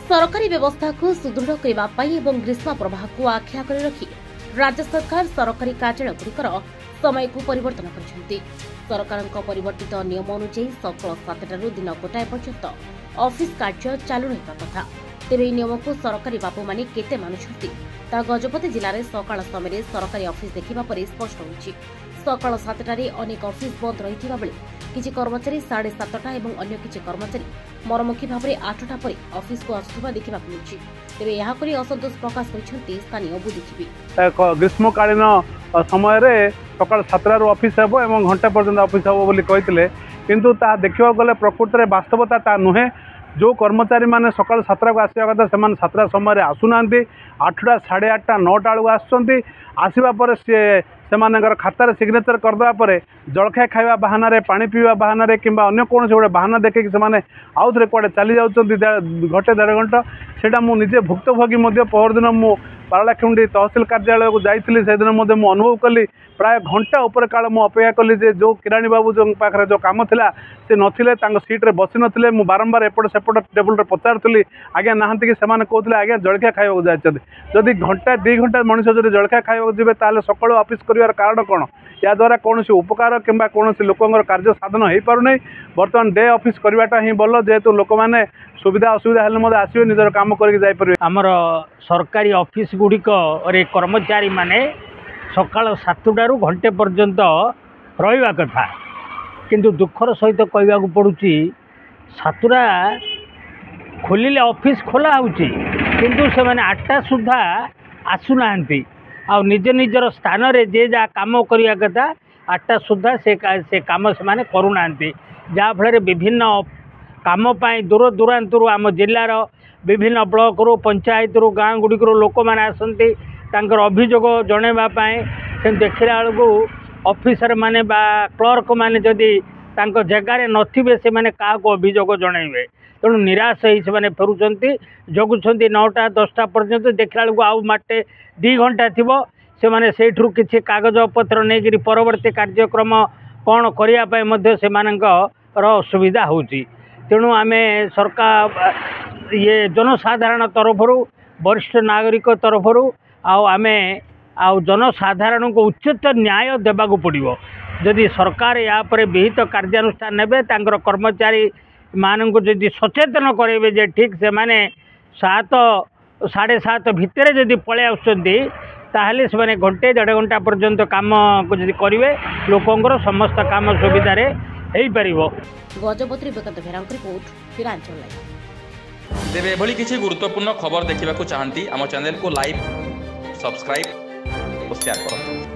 सरकारी व्यवस्था को सुदृढ़ करने ग्रीष्म प्रवाह को आखि आगे रखी राज्य सरकार सरकारी कार्यालयगुड़िकर समय को परिवर्तन कर सरकार परिवर्तित नियम अनुଯାयी सकाल 7 दिन गोटाए पर्यंत ऑफिस कार्य चालू रहा कथा। तेरे यह नियम को सरकारी बापू माने केते मानुछंती ता गजपति जिले में सकाल समय सरकारी ऑफिस देखा पर स्पष्ट होछि। सकाल 7टारे अनेक ऑफिस बंद रही बेले किछि कर्मचारी 7:30 और अन्य किछि कर्मचारी मरमुखी भाव में 8टा पर ऑफिस को आसुवा देखा मिलुछि। तेरे यह करी असंतोष प्रकाश करछंती स्थानीय बुद्धिजीवी। ग्रीष्मकालीन समय सकाल 7 ऑफिस हेबो एवं घंटा पर्यंत ऑफिस हेबो बोली कहितले, किंतु ता देखिबा गले प्रकृति में वास्तवता ता नुहे। जो कर्मचारी माने सकाल 7 को आसवा कथा से 7 समय आसुना 8टा 8:30 9टा बेलू आसुँच आसवा पर से खातार सिग्नेचर करदेवा पर जलखिया खाଇବା ବାହାନାରେ पानी पीवा ବାହାନାରେ किंबा अन्य कौन गोटे ବାହାନା देखिए से आउ थे कड़े चली जाऊँच घंटे 1.5 घंटा सेटा मु निजे भुक्तभोगी पहरदिन मु पारलाखेमुंडी तहसिल कार्यालय को जाइली से दिन मु अनुभव कली प्राय घंटा उपर काल मु अपेक्षा कली जो किराणी बाबू जो पाखे जो कम थिला से नथिले सीट्रे बसी नथिले मु बारंबार एपट सेपट टेबुल पचारूली आज्ञा नहांती कि सेमाने कहते आज्ञा जलखिया खाइबा जाइछथि। जदि घंटा 2 घंटा मनुष्य जदि जलखिया खाइबा जिबे ताले सकाळु ऑफिस करिवार कारण कोन या द्वारा कौन उपकार किंबा कौन लोकर कार्य साधन हो पार नहीं। बर्तमान डे ऑफिस करवाटा ही भल जेहेतु लोक मैंने सुविधा असुविधा हेल्ले आसवे निजर काम करके आमर सरकारी ऑफिस गुड़िक कर्मचारी माने सकाल 7टारू घंटे पर्यंत रहा कथा, किंतु दुखर सहित कहवाक पड़ुची 7टा खोलिले ऑफिस खोला होची किंतु से माने 8टा सुधा आसुना आ निज निजर स्थान रे जे जा काम करिया कथा 8टा सुधा से काम से माने करूना जहाँ फल विभिन्न काम पाई दूर दूरांतरू आम जिलार विभिन्न ब्लॉक रू पंचायत रू गाँ गुड़िक लोक मैंने आसती तांकर अभियोग जनवाई से देखला बेलू ऑफिसर माने बा क्लर्क माने जदि तांको जगार नथिबे से माने का अभियोग जनइबे तेणु निराश ही से फेरुंट जगुंट 9टा 10टा पर्यंत देखला बेलू आउ माटे 2 घंटा थी से माने सेठू किसी कागज पत्र नहीं परवर्ती कार्यक्रम कौन करने से असुविधा होची। तेणु आम सरकार ये जनसाधारण तरफ वरिष्ठ नागरिक तरफ आम जनसाधारण को उचित न्याय देवाक पड़ो। जदि सरकार या पर विहित कार्यानुष्ठान नेबे तांकर कर्मचारी मानक जदि सचेतन करेंगे जे ठीक से माने 7 7:30 भितर जदि पलि आसुचंती ताहले से माने घंटे 1.5 घंटा पर्यंत काम को जदि करेंगे लोकंर समस्त काम सुविधा रे हेई परिबो। गजपति बेकत भेरांक रिपोर्ट फिरांचल लाइव। तेबे एभली किछि गुरुत्वपूर्ण खबर देखिबाकू चाहंती आम चैनल को लाइक सब्सक्राइब और शेयर करंतु।